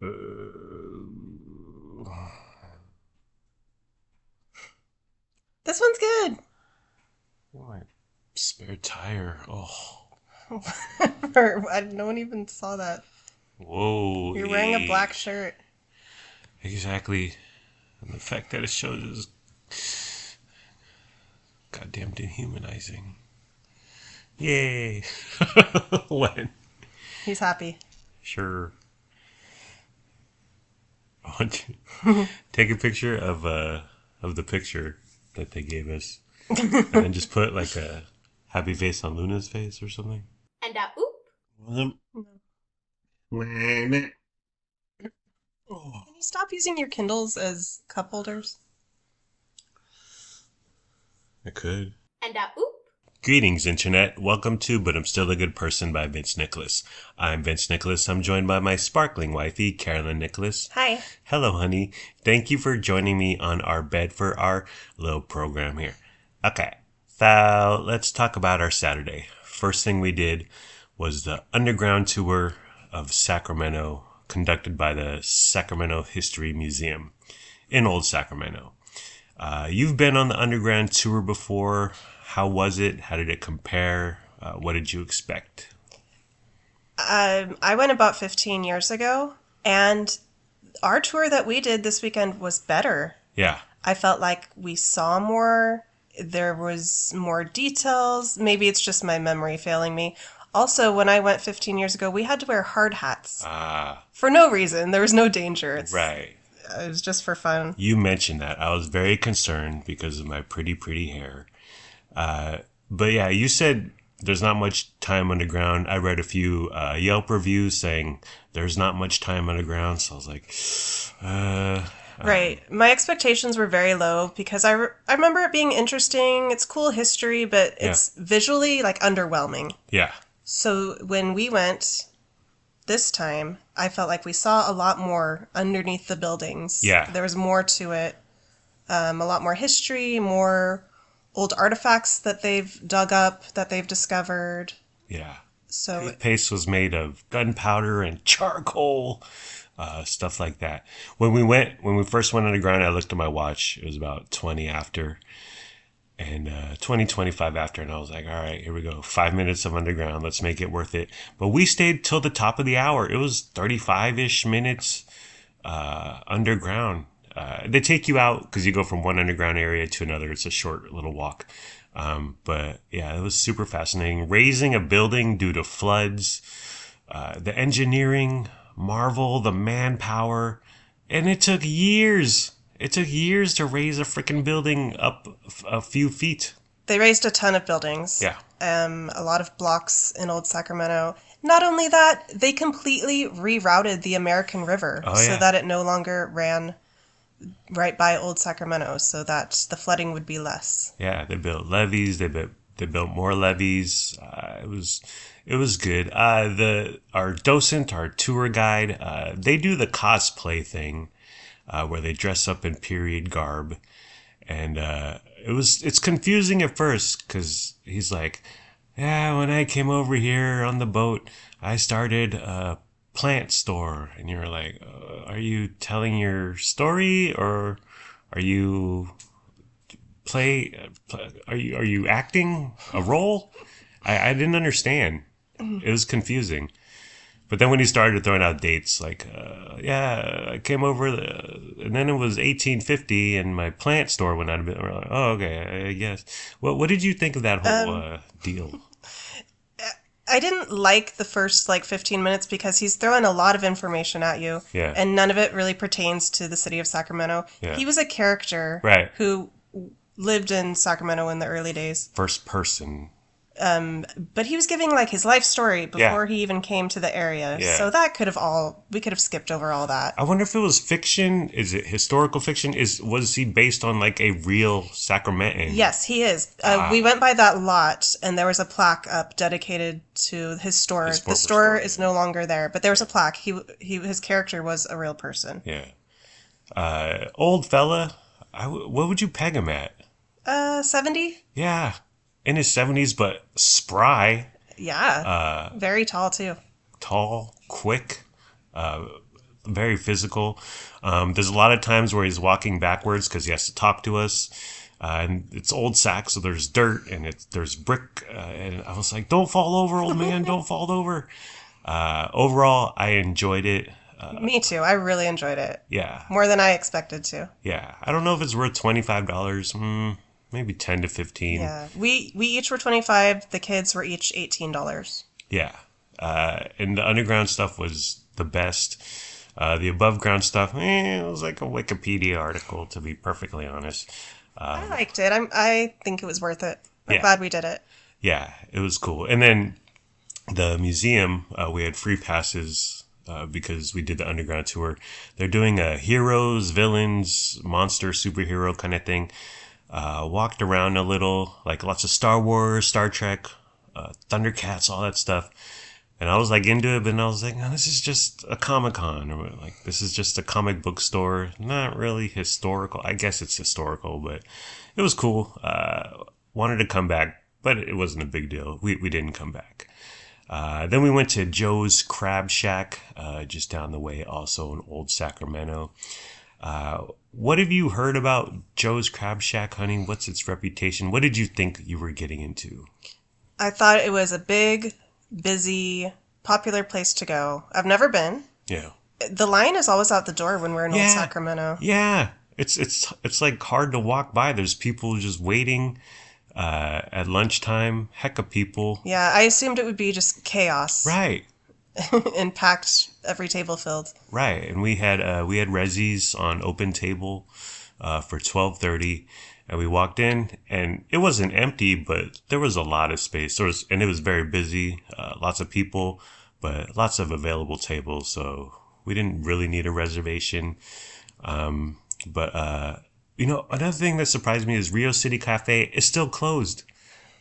Uh, This one's good. my spare tire. Oh, No one even saw that. whoa, You're wearing a black eh. shirt. Exactly. And the fact that it shows is goddamn dehumanizing. Yay. What? He's happy. Sure. I want to take a picture of the picture that they gave us, and then just put like a happy face on Luna's face or something. And oop. Um, No. Oh, Can you stop using your Kindles as cup holders? I could. And oop. Greetings, Internet. Welcome to But I'm Still a Good Person by Vince Nicholas. I'm Vince Nicholas. I'm joined by my sparkling wifey, Carolyn Nicholas. Hi. Hello, honey. Thank you for joining me on our bed for our little program here. Okay, so let's talk about our Saturday. First thing we did was the underground tour of Sacramento conducted by the Sacramento History Museum in Old Sacramento. You've been on the underground tour before. How was it? How did it compare? What did you expect? I went about 15 years ago, and our tour that we did this weekend was better. Yeah, I felt like we saw more. There was more details. Maybe it's just my memory failing me. Also, when I went 15 years ago, we had to wear hard hats for no reason. There was no danger. right. It was just for fun. You mentioned that. I was very concerned because of my pretty, pretty hair. But yeah, you said there's not much time underground. I read a few Yelp reviews saying there's not much time underground. So I was like, uh, Right. My expectations were very low because I remember it being interesting. It's cool history, but yeah, it's visually like underwhelming. yeah, So when we went this time, I felt like we saw a lot more underneath the buildings. yeah, There was more to it, a lot more history, more old artifacts that they've dug up, that they've discovered. yeah. So, Toothpaste was made of gunpowder and charcoal, stuff like that. When we first went underground, I looked at my watch. It was about 20 after, and 20, 25 after, and I was like, all right, here we go. 5 minutes of underground. Let's make it worth it. But we stayed till the top of the hour. It was 35-ish minutes underground. They take you out because you go from one underground area to another. It's a short little walk. But yeah, it was super fascinating. Raising a building due to floods, the engineering marvel, the manpower, and it took years. It took years to raise a freaking building up a few feet. they raised a ton of buildings, Yeah. a lot of blocks in Old Sacramento. Not only that, they completely rerouted the American River Oh so yeah. that it no longer ran right by Old Sacramento so that the flooding would be less. Yeah. They built levees. They built more levees. It was good. The our docent, our tour guide, they do the cosplay thing, where they dress up in period garb, and it's confusing at first because he's like, yeah, when I came over here on the boat, I started a plant store, and you're like, are you telling your story or are you are you acting a role? I didn't understand. It was confusing. But then when he started throwing out dates, like, yeah, I came over, and then it was 1850, and my plant store went out of business. We're like, oh, okay, I guess. Well, what did you think of that whole Um, deal? I didn't like the first like 15 minutes because he's throwing a lot of information at you Yeah, and none of it really pertains to the city of Sacramento. yeah, He was a character right. who lived in Sacramento in the early days. First person. But he was giving like his life story Yeah, before he even came to the area. yeah. So that could have all we could have skipped over all that. I wonder if it was fiction. Is it historical fiction? Was he based on like a real Sacramentan? Yes, he is. We Ah, went by that lot, and there was a plaque up dedicated to his store. his The former store story. is no longer there, but there was a plaque. His character was a real person. Yeah. Old fella. What would you peg him at? 70? Yeah, in his 70s, but spry, Yeah. Very tall too. tall, quick, very physical. There's a lot of times where he's walking backwards because he has to talk to us. And it's old sack, so there's dirt and there's brick. And I was like, don't fall over, old man, don't fall over. Overall, I enjoyed it. Me too. I really enjoyed it. Yeah. More than I expected to. Yeah. I don't know if it's worth $25. Maybe 10 to 15. Yeah. We each were 25. The kids were each $18. Yeah. And the underground stuff was the best. The above ground stuff, it was like a Wikipedia article, to be perfectly honest. I liked it. I think it was worth it. I'm Yeah. glad we did it. Yeah, it was cool. And then the museum, we had free passes because we did the underground tour. They're doing a heroes, villains, monster, superhero kind of thing. Walked around a little, like lots of Star Wars, Star Trek, Thundercats, all that stuff. And I was like into it, but I was like, this is just a Comic-Con, or like this is just a comic book store. Not really historical. I guess it's historical, but it was cool. Wanted to come back, but it wasn't a big deal. We didn't come back. Then we went to Joe's Crab Shack, just down the way, also in Old Sacramento. What have you heard about Joe's Crab Shack, honey? What's its reputation? What did you think you were getting into? I thought it was a big, busy, popular place to go. I've never been. Yeah. The line is always out the door when we're in Old Sacramento. Yeah. It's like hard to walk by. There's people just waiting at lunchtime. Heck of people. Yeah, I assumed it would be just chaos. Right. And packed, every table filled. Right. And we had Rezzies on open table for 12:30. And we walked in, and it wasn't empty, but there was a lot of space. And it was very busy, lots of people, but lots of available tables. So we didn't really need a reservation. But another thing that surprised me is Rio City Cafe is still closed.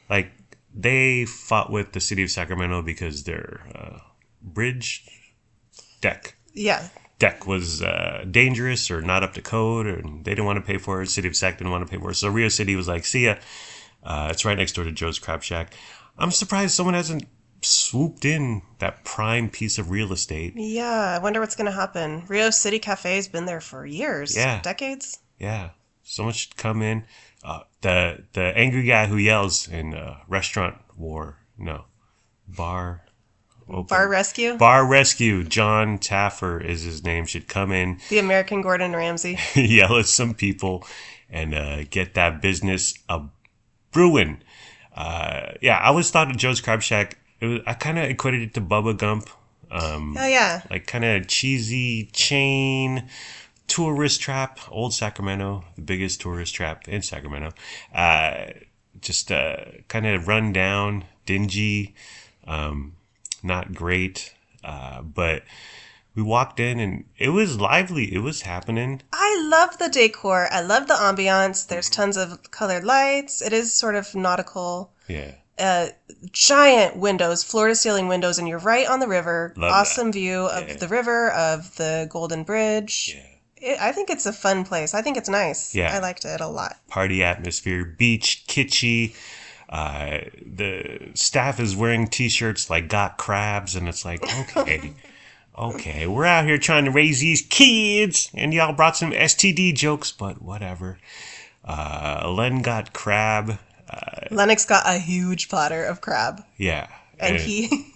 Like, they fought with the city of Sacramento because their bridge deck. Yeah. Deck was dangerous or not up to code, and they didn't want to pay for it. City of Sac didn't want to pay for it. So Rio City was like, see ya. It's right next door to Joe's Crab Shack. I'm surprised someone hasn't swooped in that prime piece of real estate. Yeah, I wonder what's going to happen. Rio City Cafe's been there for years. Yeah. Decades. Yeah. Someone should come in. The angry guy who yells in Restaurant War. No. Bar... Open. Bar Rescue? Bar Rescue. John Taffer is his name. Should come in. The American Gordon Ramsay. Yell at some people and get that business brewing. I always thought of Joe's Crab Shack. I kind of equated it to Bubba Gump. Oh, yeah. Like kind of cheesy chain tourist trap. Old Sacramento, the biggest tourist trap in Sacramento. Just kind of run down, dingy. Not great, but we walked in and it was lively. It was happening. I love the decor. I love the ambiance. There's tons of colored lights. It is sort of nautical. Yeah. Giant windows, floor-to-ceiling windows, and you're right on the river. Love awesome that. view of the river, of the Golden Bridge. Yeah. I think it's a fun place. I think it's nice. Yeah. I liked it a lot. Party atmosphere, beach, kitschy. The staff is wearing t-shirts like got crabs, and it's like, okay, we're out here trying to raise these kids, and y'all brought some STD jokes, but whatever. Len got crab. Lennox got a huge platter of crab. Yeah. And he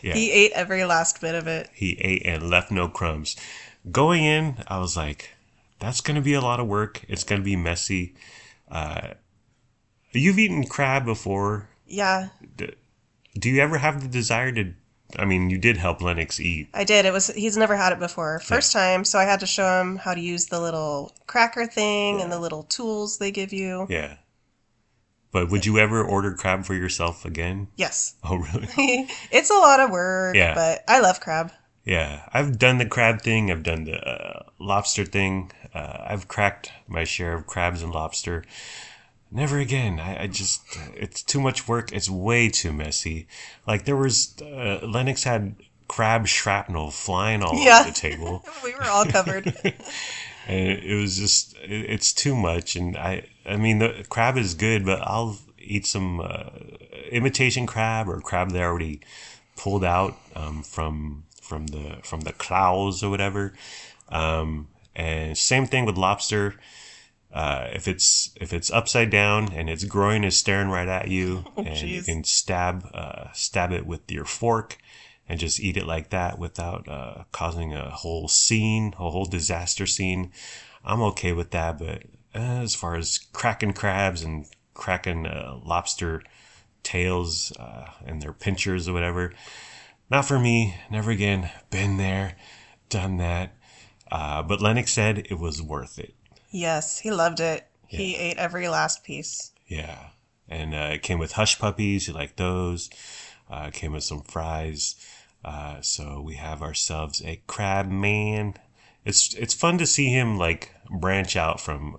ate every last bit of it. He ate and left no crumbs. Going in, I was like, that's going to be a lot of work. It's going to be messy. You've eaten crab before. Yeah. Do you ever have the desire to... I mean, you did help Lennox eat. I did. He's never had it before. First time, so I had to show him how to use the little cracker thing and the little tools they give you. Yeah. But would you ever order crab for yourself again? Yes. Oh, really? It's a lot of work, but I love crab. Yeah. I've done the crab thing. I've done the lobster thing. I've cracked my share of crabs and lobster. Never again. I just, it's too much work. It's way too messy. Like there was, Lennox had crab shrapnel flying all over the table. We were all covered. And it was just, it's too much. And I mean, the crab is good, but I'll eat some imitation crab or crab they already pulled out from from the claws or whatever. And same thing with lobster. If it's upside down and its groin is staring right at you, Oh, and you jeez. can stab it with your fork, and just eat it like that without causing a whole scene, a whole disaster scene, I'm okay with that. But as far as cracking crabs and cracking lobster tails and their pinchers or whatever, not for me. Never again. Been there, done that. But Lennox said it was worth it. Yes, he loved it. Yeah. He ate every last piece. Yeah. And it came with hush puppies. You like those? It came with some fries. So we have ourselves a crab man. It's fun to see him like branch out from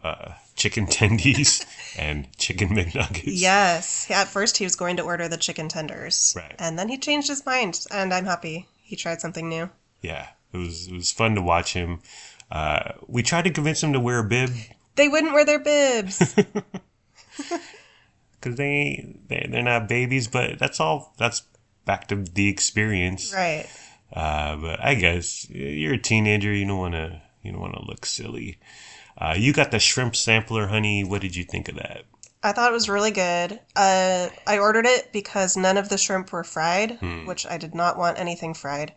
chicken tendies and chicken McNuggets. Yes. At first, he was going to order the chicken tenders. Right. And then he changed his mind, and I'm happy. He tried something new. Yeah. It was fun to watch him. We tried to convince him to wear a bib They wouldn't wear their bibs. because they're not babies, but that's back to the experience. Right. But I guess you're a teenager. You don't want to look silly. You got the shrimp sampler, honey. What did you think of that? I thought it was really good. I ordered it because none of the shrimp were fried, which I did not want anything fried.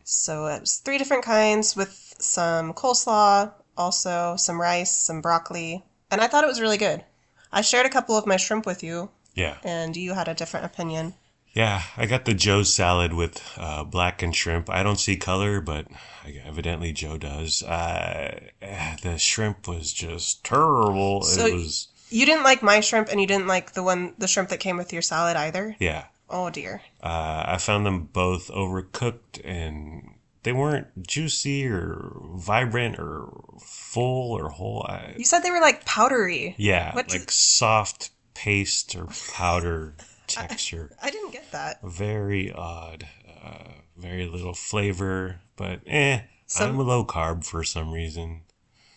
So it was 3 different kinds with some coleslaw, also some rice, some broccoli, and I thought it was really good. I shared a couple of my shrimp with you, Yeah. and you had a different opinion. Yeah, I got the Joe salad with blackened shrimp. I don't see color, but evidently Joe does. The shrimp was just terrible. So It was, you didn't like my shrimp, and you didn't like the shrimp that came with your salad either? yeah. Oh dear. I found them both overcooked, and they weren't juicy or vibrant or full or whole. You said they were like powdery. Yeah, What like soft paste or powder texture. I didn't get that. Very odd. Very little flavor, but Some- I'm low carb for some reason.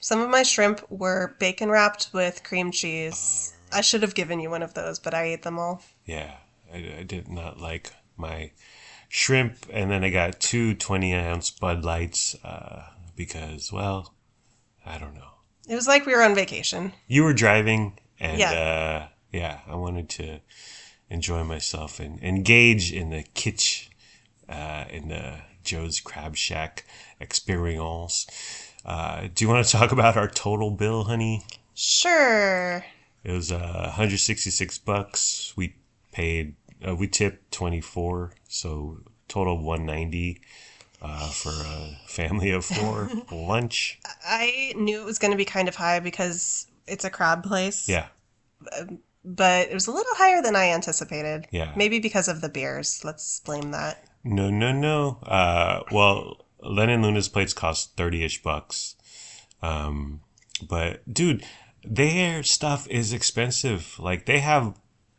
Some of my shrimp were bacon wrapped with cream cheese. I should have given you one of those, but I ate them all. Yeah, I did not like my shrimp, and then I got 2 20-ounce Bud Lights because, well, I don't know. It was like we were on vacation. You were driving, and Yeah. I wanted to enjoy myself and engage in the kitsch, in the Joe's Crab Shack experience. Do you want to talk about our total bill, honey? Sure. It was $166. We tipped 24, so total of 190 for a family of 4 lunch. I knew it was going to be kind of high because it's a crab place. Yeah, But it was a little higher than I anticipated. Yeah. Maybe because of the beers. Let's blame that. no. Well, Len and Luna's plates cost 30-ish bucks. But dude, their stuff is expensive. Like they have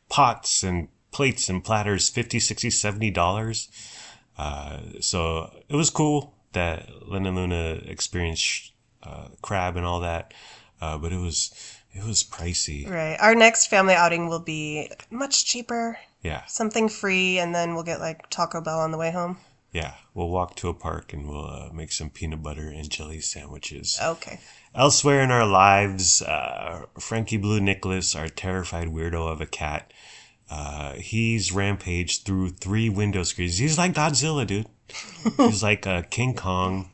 pots and plates and platters, $50, $60, $70. So it was cool that Len and Luna experienced crab and all that. But it was pricey. Right. Our next family outing will be much cheaper. Yeah. Something free, and then we'll get like Taco Bell on the way home. Yeah. We'll walk to a park and we'll make some peanut butter and jelly sandwiches. Okay. Elsewhere in our lives, Frankie Blue Nicholas, our terrified weirdo of a cat, he's rampaged through 3 window screens. He's like Godzilla, dude. He's like King Kong.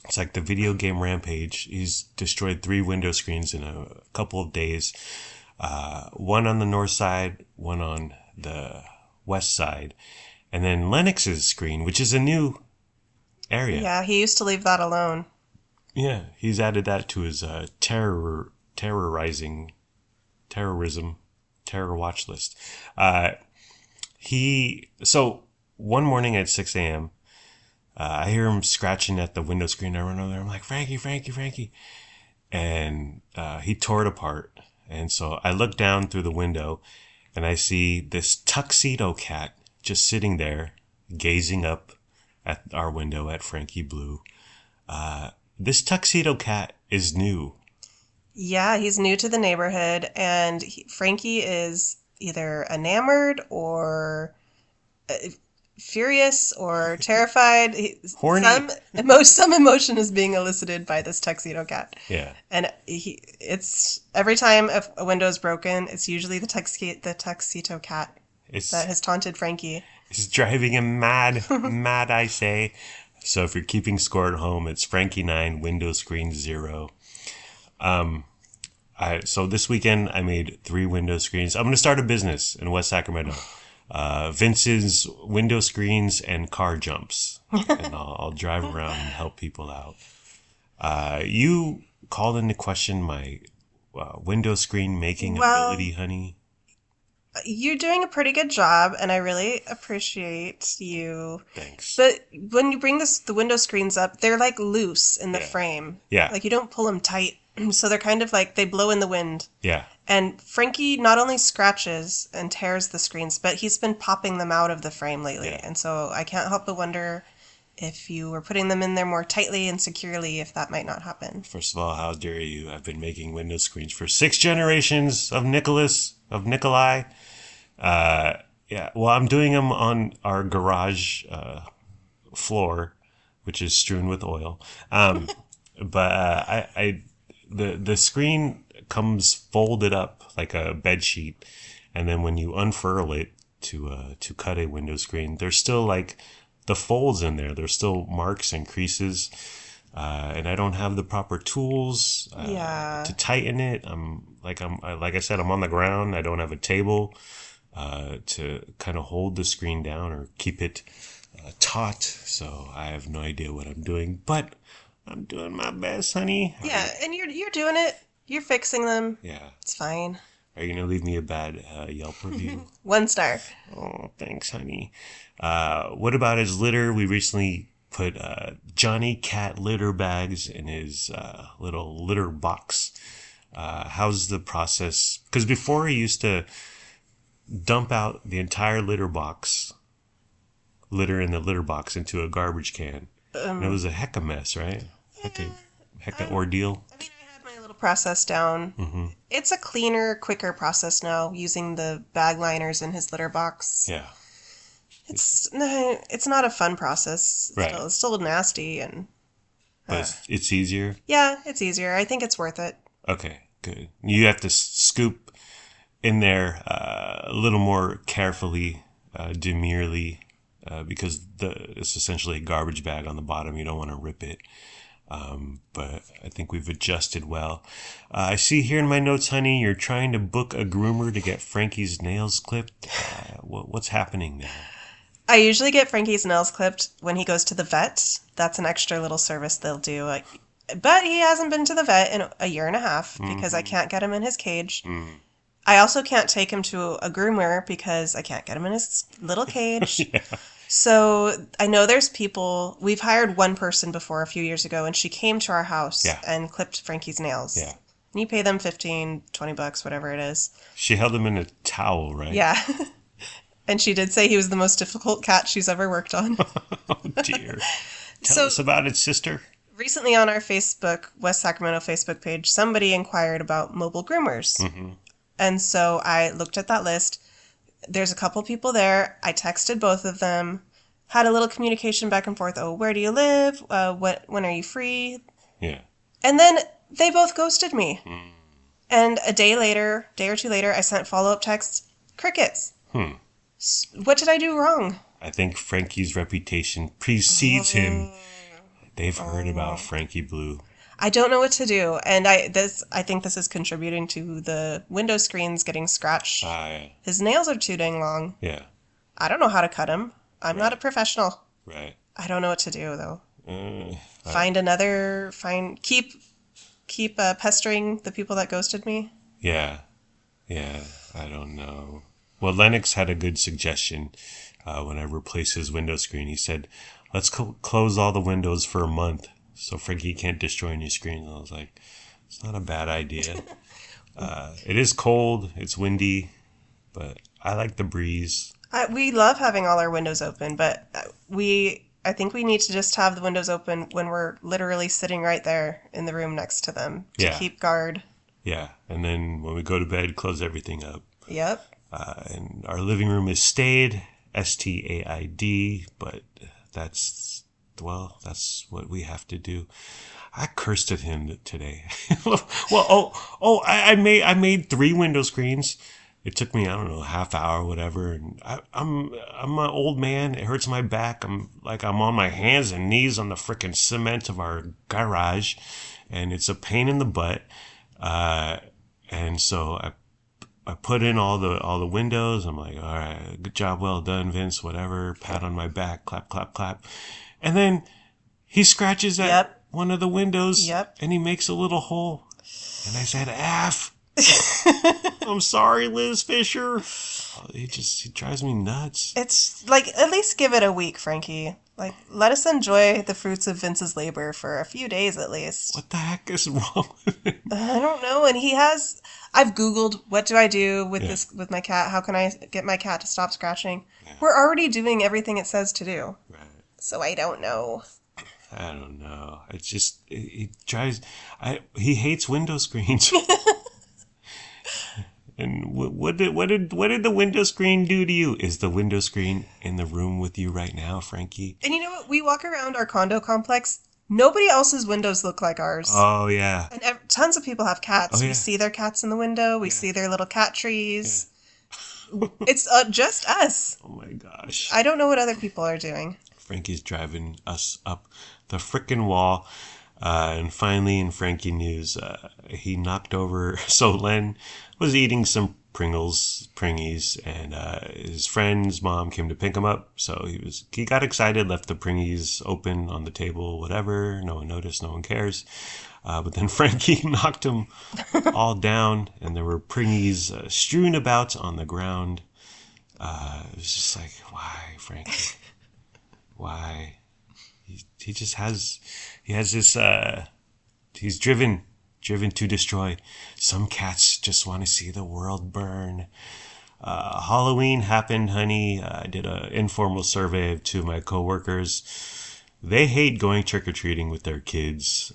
It's like the video game Rampage. He's destroyed 3 window screens in a couple of days. One on the north side, one on the west side. And then Lennox's screen, which is a new area. Yeah, he used to leave that alone. Yeah, he's added that to his terror watch list. So one morning at 6 a.m., I hear him scratching at the window screen. I run over there. I'm like, Frankie. And he tore it apart. And so I look down through the window and I see this tuxedo cat just sitting there gazing up at our window at Frankie Blue. This tuxedo cat is new. Yeah, he's new to the neighborhood, and Frankie is either enamored or furious or terrified. Horny. Some emotion is being elicited by this tuxedo cat. Yeah. And it's every time a window is broken, it's usually the tuxedo cat It's that has taunted Frankie. it's driving him mad, mad, I say. So if you're keeping score at home, it's Frankie 9, window screen 0. So this weekend I made 3 window screens. I'm going to start a business in West Sacramento. Vince's window screens and car jumps. And I'll drive around and help people out. You called into question my window screen making ability, honey. You're doing a pretty good job, and I really appreciate you. Thanks. But when you bring the window screens up, they're like loose in the frame. Yeah. Like you don't pull them tight. So they're kind of like they blow in the wind. Yeah. And Frankie not only scratches and tears the screens, but he's been popping them out of the frame lately. Yeah. And so I can't help but wonder if you were putting them in there more tightly and securely, if that might not happen. First of all, how dare you? I've been making window screens for 6 generations of Nikolai. Yeah, well, I'm doing them on our garage floor, which is strewn with oil. But the screen comes folded up like a bed sheet, and then when you unfurl it to cut a window screen, there's still like the folds in there. There's still marks and creases, and I don't have the proper tools to tighten it. Like I said, I'm on the ground. I don't have a table to kind of hold the screen down or keep it taut. So I have no idea what I'm doing, but I'm doing my best, honey. Yeah, and you're doing it. You're fixing them. Yeah. It's fine. Are you gonna leave me a bad Yelp review? 1 star. Oh, thanks, honey. What about his litter? We recently put Johnny Cat litter bags in his little litter box. How's the process? Because before he used to dump out the entire litter in the litter box into a garbage can. And it was a heck of a mess, right? Heck of ordeal. I mean, I had my little process down. Mm-hmm. It's a cleaner, quicker process now using the bag liners in his litter box. Yeah. It's not a fun process. Right. It's still nasty and. But it's easier. Yeah, it's easier. I think it's worth it. Okay, good. You have to scoop in there a little more carefully, demurely, because it's essentially a garbage bag on the bottom. You don't want to rip it. But I think we've adjusted well. I see here in my notes, honey, you're trying to book a groomer to get Frankie's nails clipped. What's happening there? I usually get Frankie's nails clipped when he goes to the vet. That's an extra little service they'll do. But he hasn't been to the vet in a year and a half because I can't get him in his cage. Mm. I also can't take him to a groomer because I can't get him in his little cage. Yeah. So I know there's people, we've hired one person before a few years ago, and she came to our house and clipped Frankie's nails. Yeah. And you pay them $15-$20, whatever it is. She held him in a towel, right? Yeah. And she did say he was the most difficult cat she's ever worked on. Oh, dear. Tell us about it, sister. Recently on our Facebook, West Sacramento Facebook page, somebody inquired about mobile groomers. Mm-hmm. And so I looked at that list. There's a couple people there. I texted both of them, had a little communication back and forth. Oh, where do you live? When are you free? Yeah. And then they both ghosted me. Mm. And a day or two later, I sent follow-up texts. Crickets. What did I do wrong? I think Frankie's reputation precedes him. They've heard about Frankie Blue. I don't know what to do, and I think this is contributing to the window screens getting scratched. Yeah. His nails are too dang long. Yeah. I don't know how to cut them. I'm not a professional. Right. I don't know what to do though. Keep pestering the people that ghosted me. Yeah. I don't know. Well, Lennox had a good suggestion when I replaced his window screen. He said, let's close all the windows for a month so Frankie can't destroy any screens. And I was like, it's not a bad idea. It is cold. It's windy. But I like the breeze. We love having all our windows open, but I think we need to just have the windows open when we're literally sitting right there in the room next to them to keep guard. Yeah, and then when we go to bed, close everything up. Yep. And our living room is stayed, STAID, but that's, well, that's what we have to do. I cursed at him today. Well, I made 3 window screens. It took me, I don't know, half hour, whatever. And I'm an old man. It hurts my back. I'm on my hands and knees on the freaking cement of our garage, and it's a pain in the butt. And so I put in all the windows. I'm like, all right, good job, well done, Vince. Whatever. Pat on my back, clap, clap, clap. And then he scratches at Yep. one of the windows, Yep. and he makes a little hole. And I said, "F." I'm sorry, Liz Fisher. He drives me nuts. It's like, at least give it a week, Frankie. Like, let us enjoy the fruits of Vince's labor for a few days at least. What the heck is wrong with him? I don't know. And I've Googled, what do I do with my cat? How can I get my cat to stop scratching? Yeah. We're already doing everything it says to do. Right. So I don't know. I don't know. It's just, he hates window screens. And what did the window screen do to you? Is the window screen in the room with you right now, Frankie? And you know what? We walk around our condo complex. Nobody else's windows look like ours. Oh, yeah. And tons of people have cats. Oh, yeah. We see their cats in the window. We see their little cat trees. Yeah. It's just us. Oh, my gosh. I don't know what other people are doing. Frankie's driving us up the frickin' wall. And finally, in Frankie news, he knocked over. So Len was eating some Pringies, and his friend's mom came to pick him up. So he got excited, left the Pringies open on the table, whatever. No one noticed, no one cares. But then Frankie knocked him all down, and there were Pringies strewn about on the ground. It was just like, why, Frankie? Why? He just has this, he's driven to destroy. Some cats just want to see the world burn. Halloween happened, honey. I did an informal survey of 2 of my coworkers. They hate going trick-or-treating with their kids.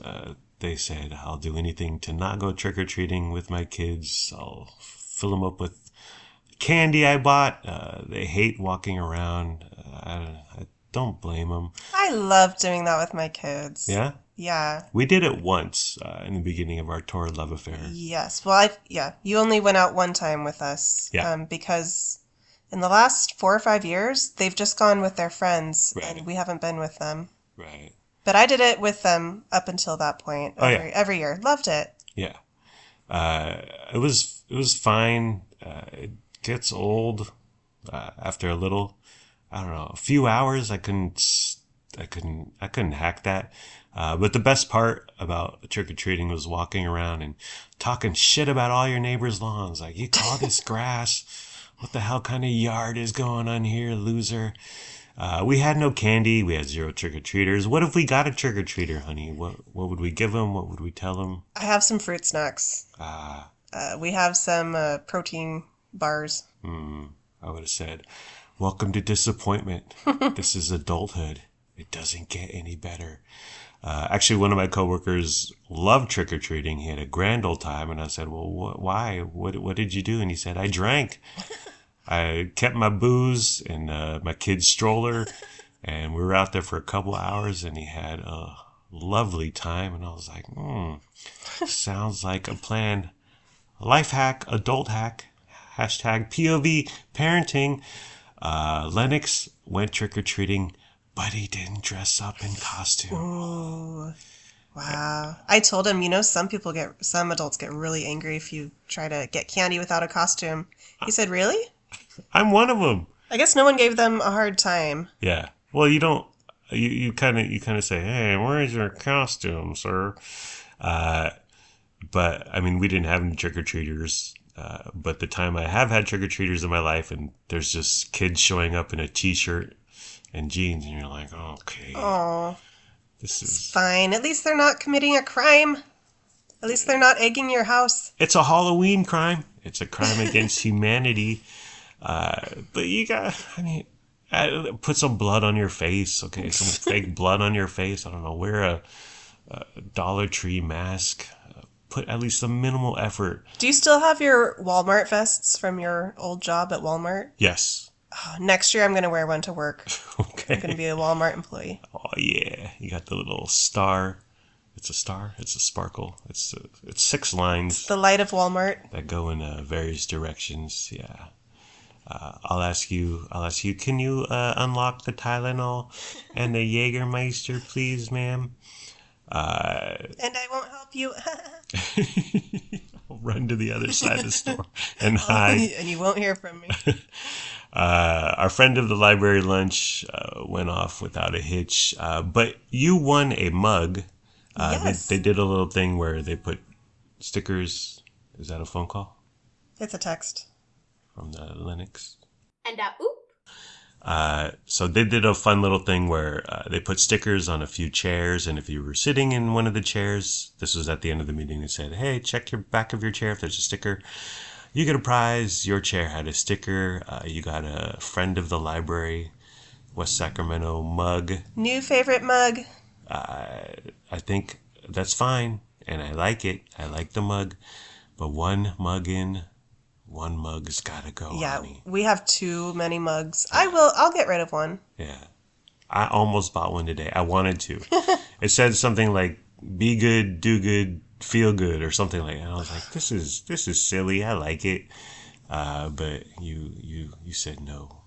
They said, I'll do anything to not go trick-or-treating with my kids. I'll fill them up with candy I bought. They hate walking around. I don't blame them. I love doing that with my kids. Yeah? Yeah. We did it once in the beginning of our torrid love affair. Yes. Well, you only went out one time with us. Yeah. Because in the last 4 or 5 years, they've just gone with their friends, right. And we haven't been with them. Right. But I did it with them up until that point. Every year. Loved it. Yeah. It was fine. It gets old after a little. I don't know, a few hours. I couldn't hack that. But the best part about trick-or-treating was walking around and talking shit about all your neighbors' lawns. Like, you call this grass? What the hell kind of yard is going on here, loser? We had no candy. We had 0 trick-or-treaters. What if we got a trick-or-treater, honey? What would we give them? What would we tell them? I have some fruit snacks. We have some protein bars. I would have said, welcome to disappointment. This is adulthood. It doesn't get any better. Actually, one of my coworkers loved trick-or-treating. He had a grand old time. And I said, well, why? What did you do? And he said, I drank. I kept my booze in my kid's stroller. And we were out there for a couple hours. And he had a lovely time. And I was like, sounds like a plan. Life hack, adult hack, hashtag POV parenting. Lennox went trick-or-treating, but he didn't dress up in costume. Ooh, wow. I told him, some adults get really angry if you try to get candy without a costume. He said, really? I'm one of them. I guess no one gave them a hard time. Yeah. Well, you don't, you kind of say, hey, where's your costume, sir? But I mean, we didn't have any trick-or-treaters. But the time I have had trick-or-treaters in my life, and there's just kids showing up in a t-shirt and jeans, and you're like, okay. Oh, this is fine. At least they're not committing a crime. At least they're not egging your house. It's a Halloween crime. It's a crime against humanity. But you put some blood on your face, okay? Some fake blood on your face. I don't know. Wear a Dollar Tree mask. Put at least some minimal effort. Do you still have your Walmart vests from your old job at Walmart? Yes. Oh, next year I'm going to wear one to work. I'm going to Okay. be a Walmart employee. Oh yeah, you got the little star. It's a star. It's a sparkle. It's six It's lines the light of Walmart. that go in various directions. Yeah. I'll ask you. I'll ask you. Can you unlock the Tylenol and the Jägermeister, please, ma'am? And I won't help you. I'll run to the other side of the store and hide. And you won't hear from me. Our friend of the library lunch went off without a hitch, but you won a mug. Yes. They did a little thing where they put stickers. Is that a phone call It's a text. from the Lennox? And oop. So they did a fun little thing where they put stickers on a few chairs, and if you were sitting in one of the chairs, this was at the end of the meeting, they said, hey, check your back of your chair if there's a sticker. You get a prize. Your chair had a sticker. You got a friend of the library, West Sacramento mug. New favorite mug. I think that's fine, and I like it. I like the mug, but one mug in, one mug's gotta go, Yeah, honey. we have too many mugs. I'll get rid of one. Yeah. I almost bought one today. I wanted to. It said something like, be good, do good, feel good, or something like that. And I was like, this is silly. I like it. But you said no.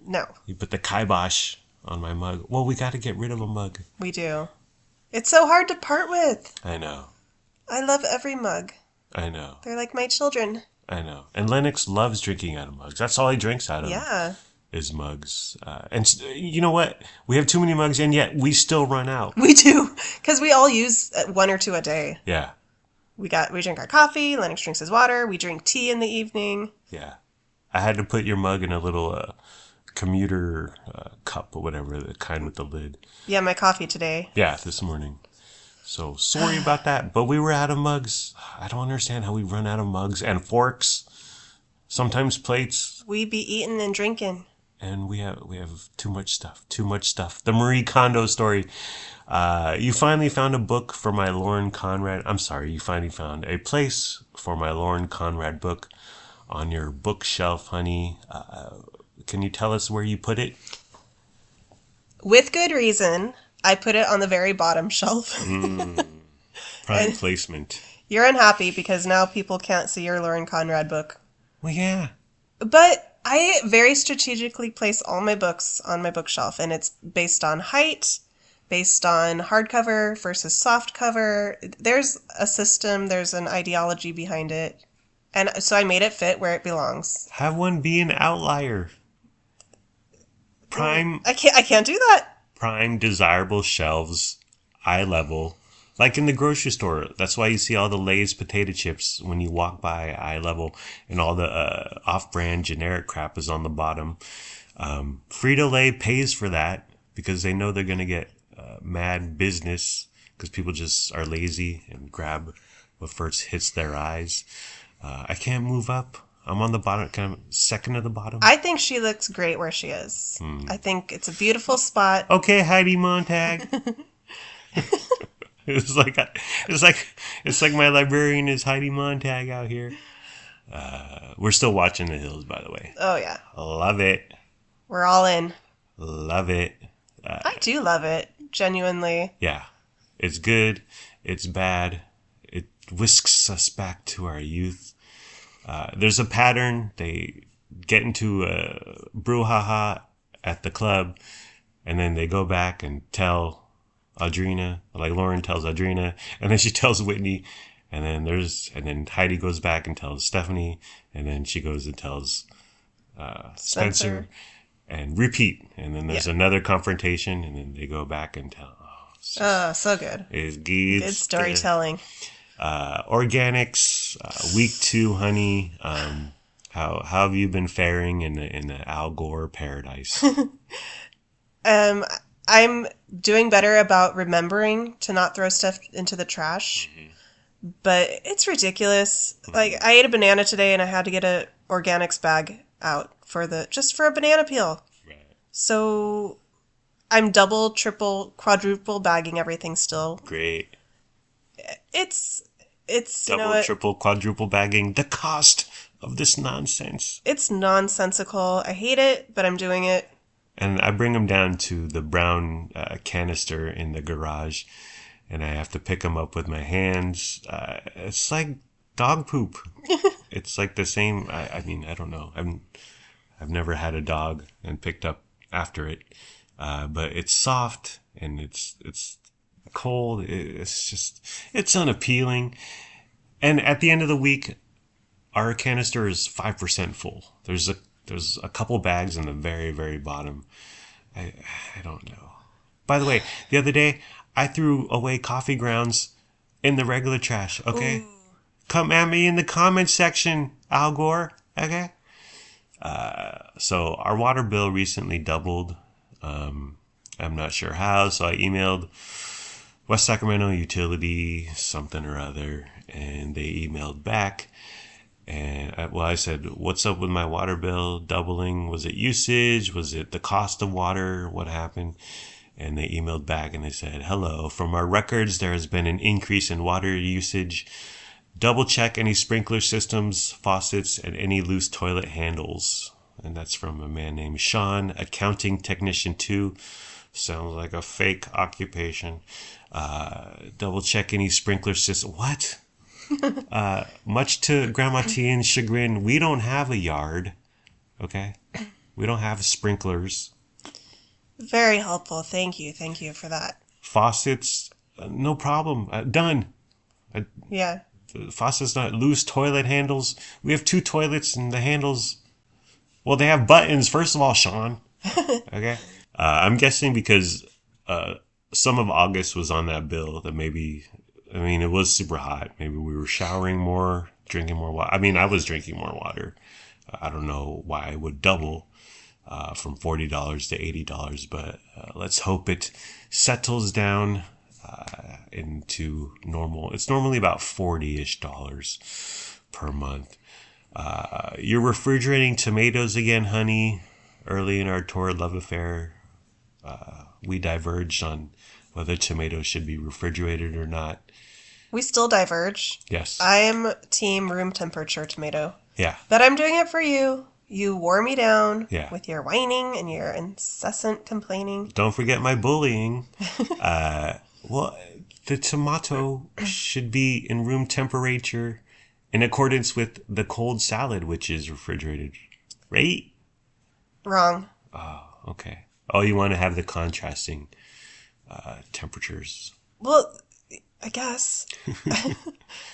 No, You put the kibosh on my mug. Well, we got to get rid of a mug. we do. It's so hard to part with. I know. I love every mug. I know. They're like my children. I know. And Lennox loves drinking out of mugs. That's all he drinks out of. Yeah. Is mugs. You know what? We have too many mugs, and yet we still run out. We do. Because we all use one or two a day. Yeah. We drink our coffee. Lennox drinks his water. We drink tea in the evening. Yeah. I had to put your mug in a little commuter cup or whatever, the kind with the lid. Yeah, my coffee today. Yeah, this morning. So sorry about that, but we were out of mugs. I don't understand how we run out of mugs and forks, sometimes plates, We be eating and drinking. and we have too much stuff. Too much stuff. The Marie Kondo story. You finally found a book for my Lauren Conrad. I'm sorry, you finally found a place for my Lauren Conrad book on your bookshelf, honey. Can you tell us where you put it? With good reason. I put it on the very bottom shelf. Prime placement. You're unhappy because now people can't see your Lauren Conrad book. Well, yeah. But I very strategically place all my books on my bookshelf, and it's based on height, based on hardcover versus softcover. There's a system, there's an ideology behind it. And so I made it fit where it belongs. Have one be an outlier. Prime I can't do that. prime desirable shelves, eye level, like in the grocery store. That's why you see all the Lay's potato chips when you walk by eye level, and all the off-brand generic crap is on the bottom. Frito-Lay pays for that because they know they're going to get mad business because people just are lazy and grab what first hits their eyes. I can't move up. I'm on the bottom, kind of second to the bottom. I think she looks great where she is. I think it's a beautiful spot. Okay, Heidi Montag. It's like my librarian is Heidi Montag out here. We're still watching The Hills, by the way. Oh, yeah. Love it. We're all in. Love it. I do love it. Genuinely. Yeah. It's good. It's bad. It whisks us back to our youth. There's a pattern. They get into a brouhaha at the club, and then they go back and tell Audrina, like Lauren tells Audrina, and then she tells Whitney, and then Heidi goes back and tells Stephanie, and then she goes and tells Spencer, and repeat. And then there's another confrontation, and then they go back and tell. Oh, so good. It's good. Good storytelling. Organics, week 2, honey. How have you been faring in the Al Gore paradise? I'm doing better about remembering to not throw stuff into the trash. But it's ridiculous. Like, I ate a banana today and I had to get a organics bag out for a banana peel. Right. So I'm double, triple, quadruple bagging everything still. Great. It's Double, triple, quadruple bagging the cost of this nonsense. It's nonsensical. I hate it, but I'm doing it. And I bring them down to the brown canister in the garage, and I have to pick them up with my hands. It's like dog poop. It's like the same. I mean, I don't know. I've never had a dog and picked up after it, but it's soft and it's cold. It's unappealing. And at the end of the week, our canister is 5% full. There's a couple bags in the very, very bottom. I don't know. By the way, the other day I threw away coffee grounds in the regular trash. Okay, ooh. Come at me in the comment section, Al Gore. Okay. So our water bill recently doubled. I'm not sure how, so I emailed West Sacramento Utility something or other, and they emailed back. And I said, what's up with my water bill doubling? Was it usage? Was it the cost of water? What happened? And they emailed back and they said, hello, from our records, there has been an increase in water usage. Double check any sprinkler systems, faucets, and any loose toilet handles. And that's from a man named Sean, accounting technician 2. Sounds like a fake occupation. Double check any sprinkler system. What? Much to Grandma Tian's chagrin, we don't have a yard. Okay? We don't have sprinklers. Very helpful. Thank you. Thank you for that. Faucets, no problem. Done. Yeah. Faucets, not loose toilet handles. We have 2 toilets and the handles, well, they have buttons. First of all, Sean. Okay? I'm guessing because some of August was on that bill that maybe, I mean, it was super hot. Maybe we were showering more, drinking more water. I mean, I was drinking more water. I don't know why I would double from $40 to $80, but let's hope it settles down into normal. It's normally about $40-ish per month. You're refrigerating tomatoes again, honey. Early in our torrid love affair, we diverged on whether tomatoes should be refrigerated or not. We still diverge. Yes. I am team room temperature tomato. Yeah. But I'm doing it for you. You wore me down with your whining and your incessant complaining. Don't forget my bullying. Well, the tomato should be in room temperature in accordance with the cold salad, which is refrigerated. Right? Wrong. Oh, okay. Oh, you want to have the contrasting temperatures. Well, I guess.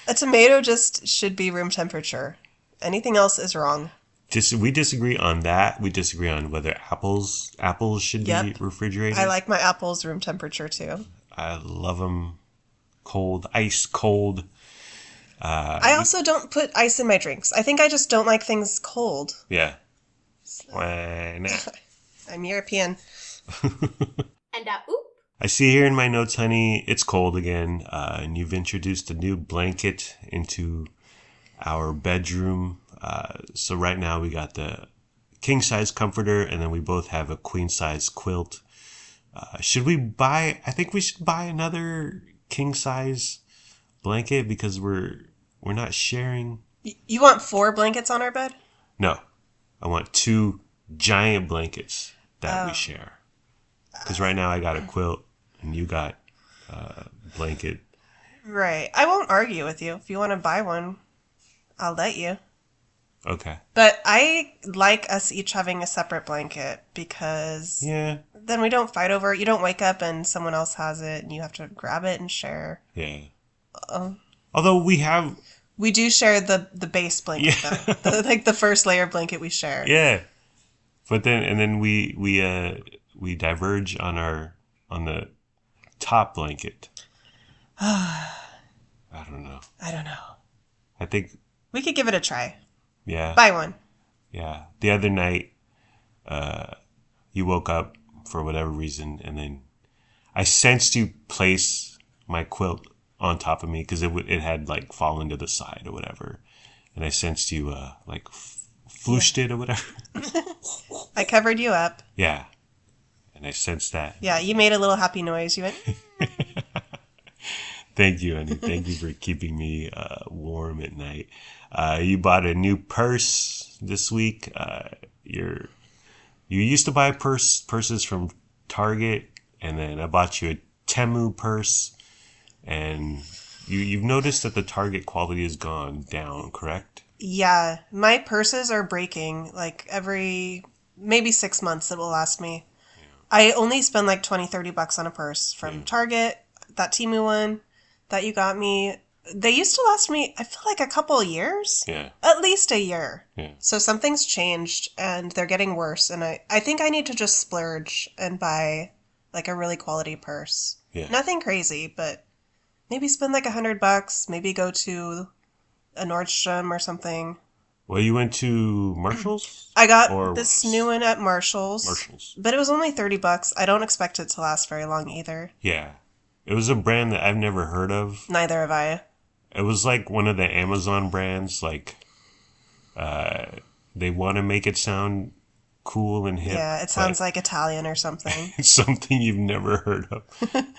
A tomato just should be room temperature. Anything else is wrong. We disagree on that. We disagree on whether apples should be refrigerated. I like my apples room temperature too. I love them cold, ice cold. I also don't put ice in my drinks. I think I just don't like things cold. Yeah. Why not? I'm European. And oop. I see here in my notes, honey, it's cold again, and you've introduced a new blanket into our bedroom. So right now we got the king size comforter, and then we both have a queen size quilt. Should we buy? I think we should buy another king size blanket because we're not sharing. You want 4 blankets on our bed? No, I want 2 giant blankets that we share. Because right now I got a quilt and you got a blanket. Right. I won't argue with you. If you want to buy one, I'll let you. Okay. But I like us each having a separate blanket because then we don't fight over it. You don't wake up and someone else has it and you have to grab it and share. Yeah. Although we do share the base blanket, though. Like the first layer blanket we share. Yeah. But then we diverge on the top blanket. I don't know. I think we could give it a try. Yeah. Buy one. Yeah. The other night, you woke up for whatever reason, and then I sensed you place my quilt on top of me because it had like fallen to the side or whatever, and I sensed you flooshed it or whatever. I covered you up. Yeah. And I sensed that. Yeah, you made a little happy noise. You went. Thank you, honey. Thank you for keeping me warm at night. You bought a new purse this week. You used to buy purses from Target, and then I bought you a Temu purse, and you've noticed that the Target quality has gone down, correct? Yeah, my purses are breaking like every maybe 6 months it will last me. I only spend like 20-30 bucks on a purse from Target, that Temu one that you got me. They used to last me, I feel like a couple of years. Yeah. At least a year. Yeah. So something's changed and they're getting worse. And I think I need to just splurge and buy like a really quality purse. Yeah. Nothing crazy, but maybe spend like $100. Maybe go to a Nordstrom or something. Well, you went to Marshall's? I got this new one at Marshall's. Marshall's. But it was only $30. I don't expect it to last very long either. Yeah. It was a brand that I've never heard of. Neither have I. It was like one of the Amazon brands. Like, they want to make it sound cool and hip. Yeah, it sounds like Italian or something. It's something you've never heard of.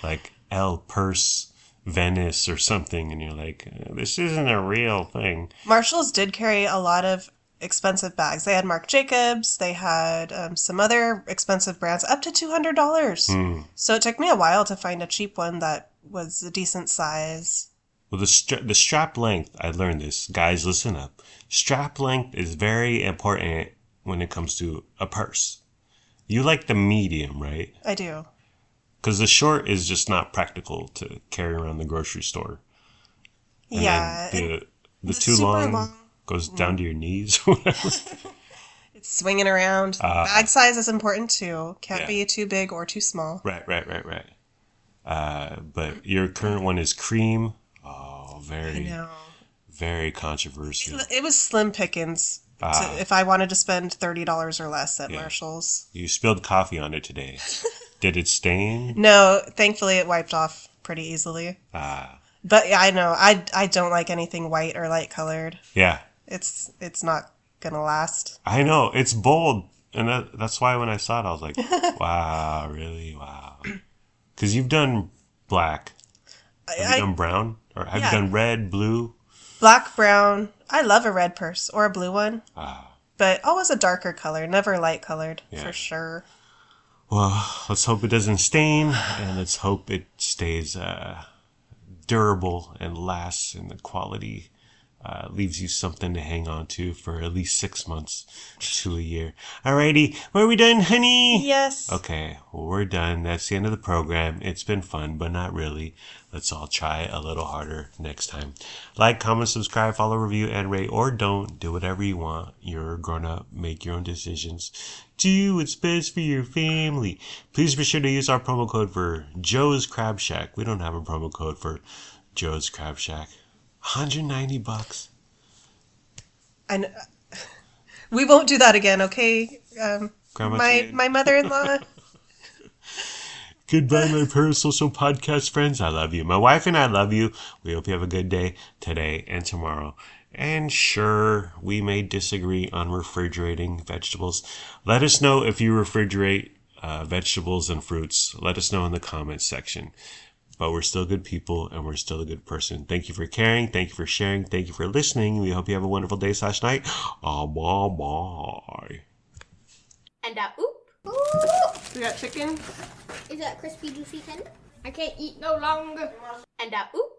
Like El Purse Venice or something. And you're like, this isn't a real thing. Marshalls did carry a lot of expensive bags. They had Marc Jacobs. They had some other expensive brands, up to $200. So it took me a while to find a cheap one that was a decent size. Well, the strap length, I learned this. Guys, listen up. Strap length is very important when it comes to a purse. You like the medium, right? I do. Because the short is just not practical to carry around the grocery store. And yeah. then the too long goes down to your knees or whatever. It's swinging around. Bag size is important too. Can't be too big or too small. Right. But your current one is cream. Oh, very controversial. It was slim pickings if I wanted to spend $30 or less at Marshall's. You spilled coffee on it today. Did it stain? No, thankfully it wiped off pretty easily. But yeah, I know. I don't like anything white or light colored. Yeah. It's not gonna last. I know. It's bold. And that's why when I saw it, I was like, wow, really? Wow. Because you've done black. Have you done brown? Or have you done red, blue? Black, brown. I love a red purse or a blue one. But always a darker color, never light colored, for sure. Well, let's hope it doesn't stain, and let's hope it stays durable and lasts, and the quality leaves you something to hang on to for at least 6 months to a year. Alrighty, are we done, honey? Yes. Okay, well, we're done. That's the end of the program. It's been fun, but not really. Let's all try a little harder next time. Like, comment, subscribe, follow, review, and rate, or don't. Do whatever you want. You're a grown-up. Make your own decisions. Do what's best for your family. Please be sure to use our promo code for Joe's Crab Shack. We don't have a promo code for Joe's Crab Shack. $190. And we won't do that again, okay? Grandma my mother-in-law. Goodbye, my parasocial podcast friends. I love you. My wife and I love you. We hope you have a good day today and tomorrow. And sure, we may disagree on refrigerating vegetables. Let us know if you refrigerate vegetables and fruits. Let us know in the comments section. But we're still good people, and we're still a good person. Thank you for caring. Thank you for sharing. Thank you for listening. We hope you have a wonderful day / night. Bye. And oop. We got chicken. Is that crispy, juicy tender? I can't eat no longer. And oop.